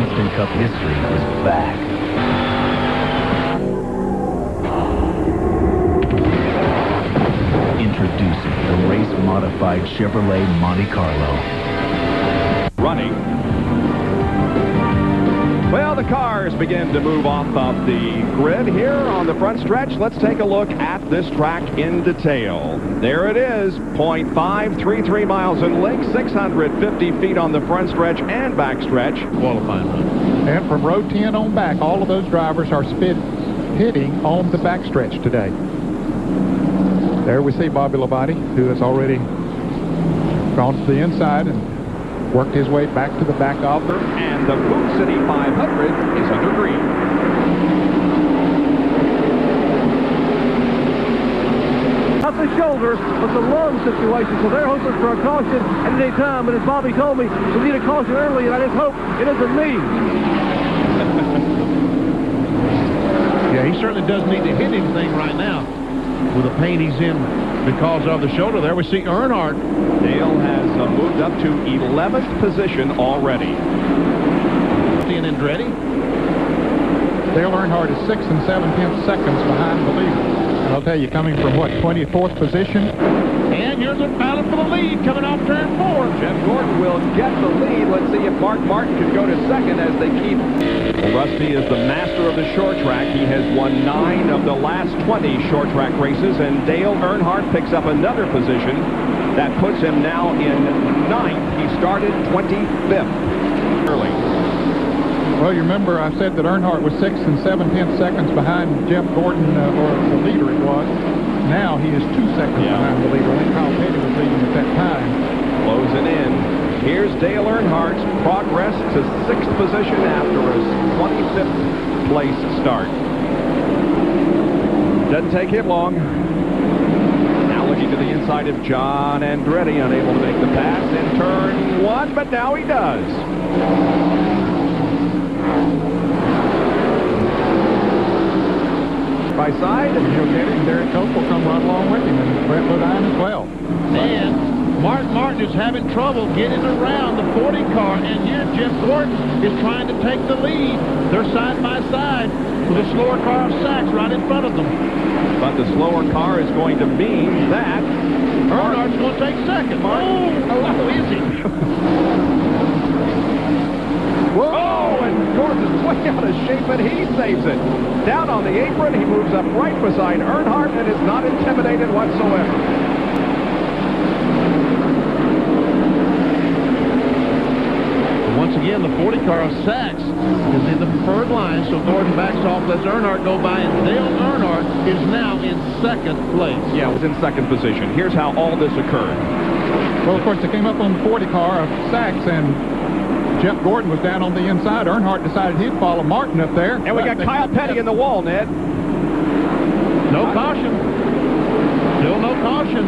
Winston Cup history is back. Introducing the race-modified Chevrolet Monte Carlo. Running. Well, the cars begin to move off of the grid here on the front stretch. Let's take a look at this track in detail. There it is, 0.533 miles in length, 650 feet on the front stretch and back stretch. Qualifying run. And from row 10 on back, all of those drivers are hitting on the back stretch today. There we see Bobby Labonte, who has already gone to the inside and worked his way back to the back of her. And the Food City 500 is under green. Not the shoulder, but the lung situation. So they're hoping for a caution at any time. But as Bobby told me, we need a caution early, and I just hope it isn't me. Yeah, he certainly doesn't need to hit anything right now with the pain he's in because of the shoulder. There we see Earnhardt. Dale has moved up to 11th position already. And Andretti. Dale Earnhardt is 6 7/10 seconds behind the leader. And I'll tell you, coming from what, 24th position? And here's a battle for the lead coming off turn 4. Jeff Gordon will get the lead. Let's see if Mark Martin can go to second as they keep. Well, Rusty is the master of the short track. He has won 9 of the last 20 short track races, and Dale Earnhardt picks up another position. That puts him now in 9th. He started 25th early. Well, you remember I said that Earnhardt was 6 7/10 seconds behind Jeff Gordon, or the leader it was. Now he is 2 seconds behind the leader. I think Kyle Petty was leading at that time. Closing in. Here's Dale Earnhardt's progress to 6th position after his 25th place start. Doesn't take him long. Now looking to the inside of John Andretti, unable to make the pass in turn 1, but now he does. By side, Derek Cope will come right along with him, and Brett Bodine as well. And Mark Martin is having trouble getting around the 40 car, and here Jeff Gordon is trying to take the lead. They're side by side with a slower car of Sachs right in front of them. But the slower car is going to mean that Earnhardt's going to take second. Oh, easy. Whoa, and Gordon is way out of shape, but he saves it. Down on the apron, he moves up right beside Earnhardt and is not intimidated whatsoever. Once again, the 40 car of Sachs is in the preferred line, so Gordon backs off, lets Earnhardt go by, and Dale Earnhardt is now in 2nd place. Yeah, was in 2nd position. Here's how all this occurred. Well, of course, they came up on the 40 car of Sachs, and Jeff Gordon was down on the inside. Earnhardt decided he'd follow Martin up there. And we got Kyle Petty in the wall, Ned. No caution. Still no caution.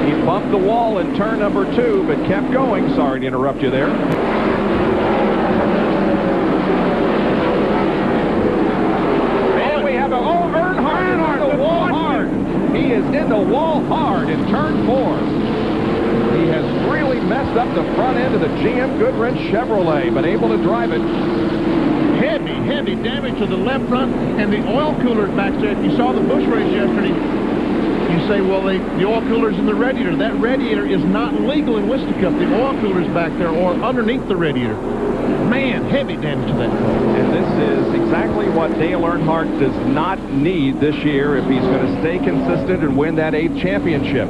He bumped the wall in turn number 2, but kept going. Sorry to interrupt you there. And we have Earnhardt in the wall hard. He is in the wall hard in turn 4. He has really messed up the front end of the GM Goodwrench Chevrolet, but able to drive it. Heavy damage to the left front and the oil coolers back there. If you saw the Busch race yesterday, you say, well, the oil cooler's in the radiator. That radiator is not legal in Winston Cup. The oil cooler's back there or underneath the radiator. Man, heavy damage to that car. And this is exactly what Dale Earnhardt does not need this year if he's going to stay consistent and win that 8th championship.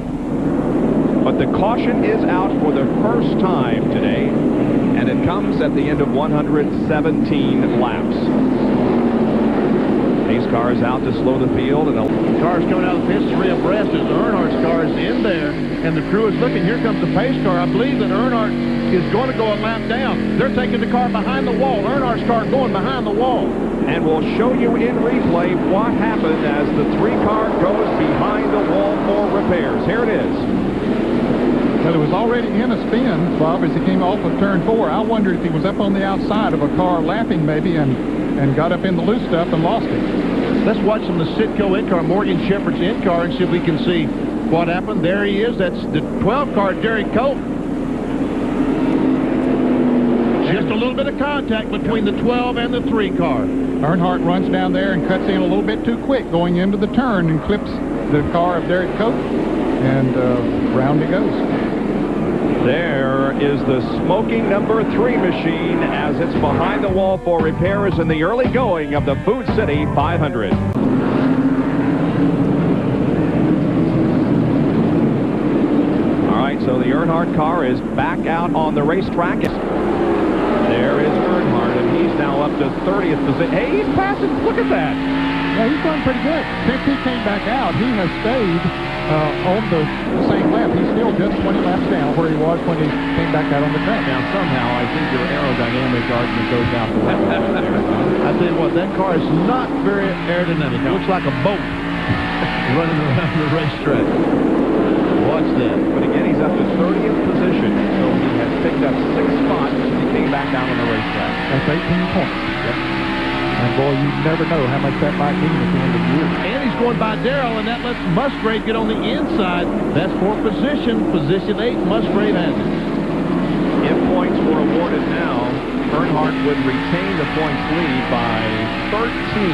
But the caution is out for the first time today, and it comes at the end of 117 laps. Pace car is out to slow the field, and the car's coming out of the pits 3 abreast as Earnhardt's car is in there, and the crew is looking. Here comes the pace car. I believe that Earnhardt is going to go a lap down. They're taking the car behind the wall. Earnhardt's car going behind the wall. And we'll show you in replay what happened as the 3 car goes behind the wall for repairs. Here it is. Well, it was already in a spin, Bob, as he came off of turn 4. I wondered if he was up on the outside of a car lapping maybe and got up in the loose stuff and lost it. Let's watch from the Citgo in-car, Morgan Shepherd's in-car, and see if we can see what happened. There he is. That's the 12 car, Derek Cope. Just a little bit of contact between the 12 and the 3 car. Earnhardt runs down there and cuts in a little bit too quick going into the turn and clips the car of Derek Cope, and round he goes. There is the smoking number 3 machine as it's behind the wall for repairs in the early going of the Food City 500. All right, so the Earnhardt car is back out on the racetrack. There is Earnhardt, and he's now up to 30th position. Hey, he's passing. Look at that. Yeah, he's done pretty good. Since he came back out, he has stayed on the same lap. He's still just 20 laps down where he was when he came back out on the track. Now, somehow, I think your aerodynamic argument goes out the window. I tell you what, that car is not very aerodynamic. It looks like a boat running around the racetrack. Watch that. But again, he's up to 30th position, so he has picked up 6 spots since he came back down on the racetrack. That's 18 points. Yep. And boy, you never know how much that might mean at the end of the year. And he's going by Darrell, and that lets Musgrave get on the inside. That's for position 8. Musgrave has it. If points were awarded now, Earnhardt would retain the points lead by 13.